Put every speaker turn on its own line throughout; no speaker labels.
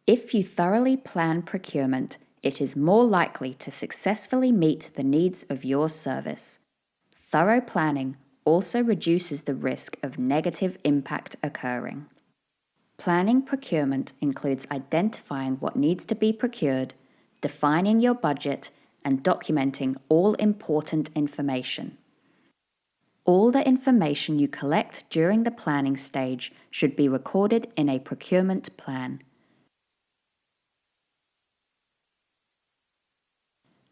If you thoroughly plan procurement, it is more likely to successfully meet the needs of your service. Thorough planning also reduces the risk of negative impact occurring. Planning procurement includes identifying what needs to be procured, defining your budget, and documenting all important information. All the information you collect during the planning stage should be recorded in a procurement plan.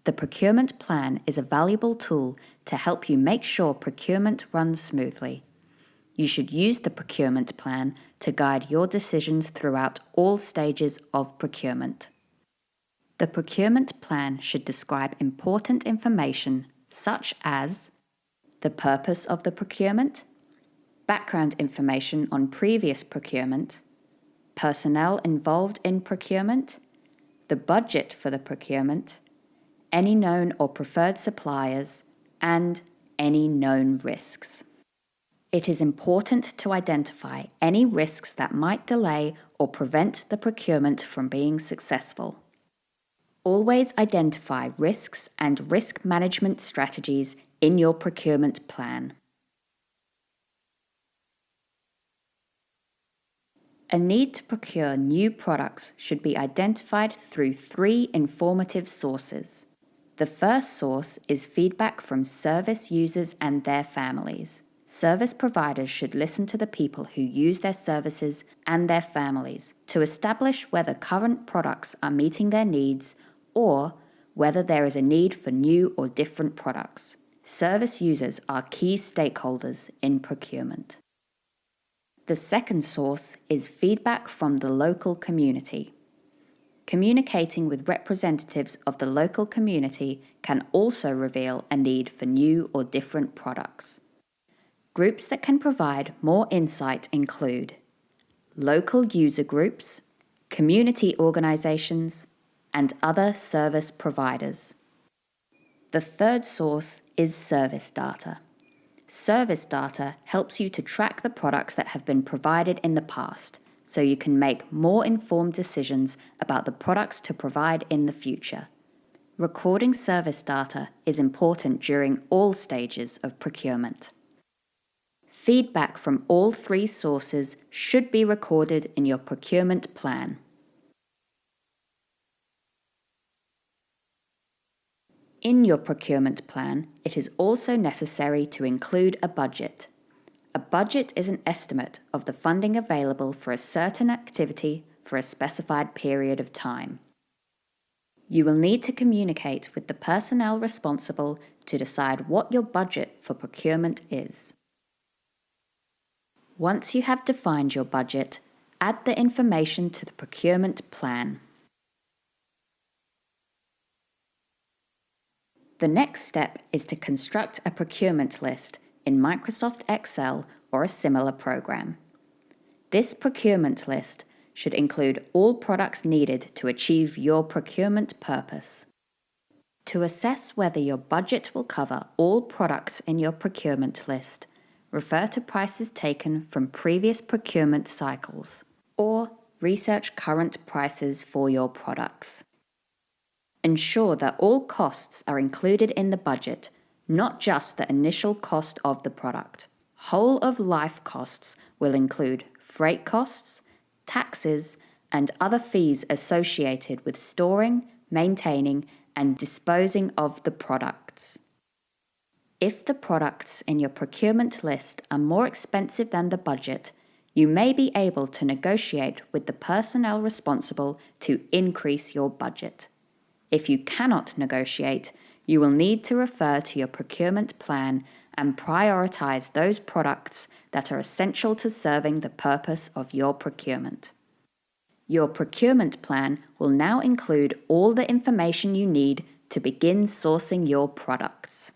The procurement plan is a valuable tool to help you make sure procurement runs smoothly. You should use the procurement plan to guide your decisions throughout all stages of procurement. The procurement plan should describe important information such as the purpose of the procurement, background information on previous procurement, personnel involved in procurement, the budget for the procurement, any known or preferred suppliers, and any known risks. It is important to identify any risks that might delay or prevent the procurement from being successful. Always identify risks and risk management strategies in your procurement plan. A need to procure new products should be identified through 3 informative sources. The first source is feedback from service users and their families. Service providers should listen to the people who use their services and their families to establish whether current products are meeting their needs or whether there is a need for new or different products. Service users are key stakeholders in procurement. The second source is feedback from the local community. Communicating with representatives of the local community can also reveal a need for new or different products. Groups that can provide more insight include local user groups, community organizations, and other service providers. The third source is service data. Service data helps you to track the products that have been provided in the past, so you can make more informed decisions about the products to provide in the future. Recording service data is important during all stages of procurement. Feedback from all 3 sources should be recorded in your procurement plan. In your procurement plan, it is also necessary to include a budget. A budget is an estimate of the funding available for a certain activity for a specified period of time. You will need to communicate with the personnel responsible to decide what your budget for procurement is. Once you have defined your budget, add the information to the procurement plan. The next step is to construct a procurement list in Microsoft Excel or a similar program. This procurement list should include all products needed to achieve your procurement purpose. To assess whether your budget will cover all products in your procurement list, refer to prices taken from previous procurement cycles, or research current prices for your products. Ensure that all costs are included in the budget, not just the initial cost of the product. Whole of life costs will include freight costs, taxes, and other fees associated with storing, maintaining, and disposing of the products. If the products in your procurement list are more expensive than the budget, you may be able to negotiate with the personnel responsible to increase your budget. If you cannot negotiate, you will need to refer to your procurement plan and prioritize those products that are essential to serving the purpose of your procurement. Your procurement plan will now include all the information you need to begin sourcing your products.